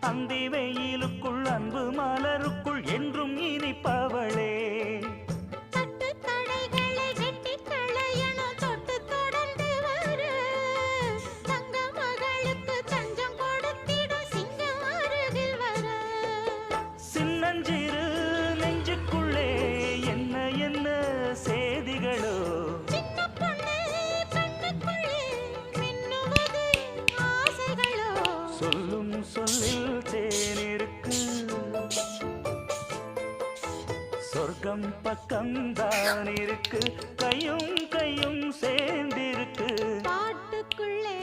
அந்தி வெயிலுக்குள் அன்பு மலருக்குள் என்றும் இனிப்பவளே சின்னஞ்சிறு நெஞ்சுக்குள்ளே என்ன என்ன சேதிகளோ சொல்லும் சொல்லில் தேனிருக்கு சொர்க்கம் பக்கம்தான் இருக்கு கையும் கையும் சேர்ந்திருக்கு பாட்டுக்குள்ளே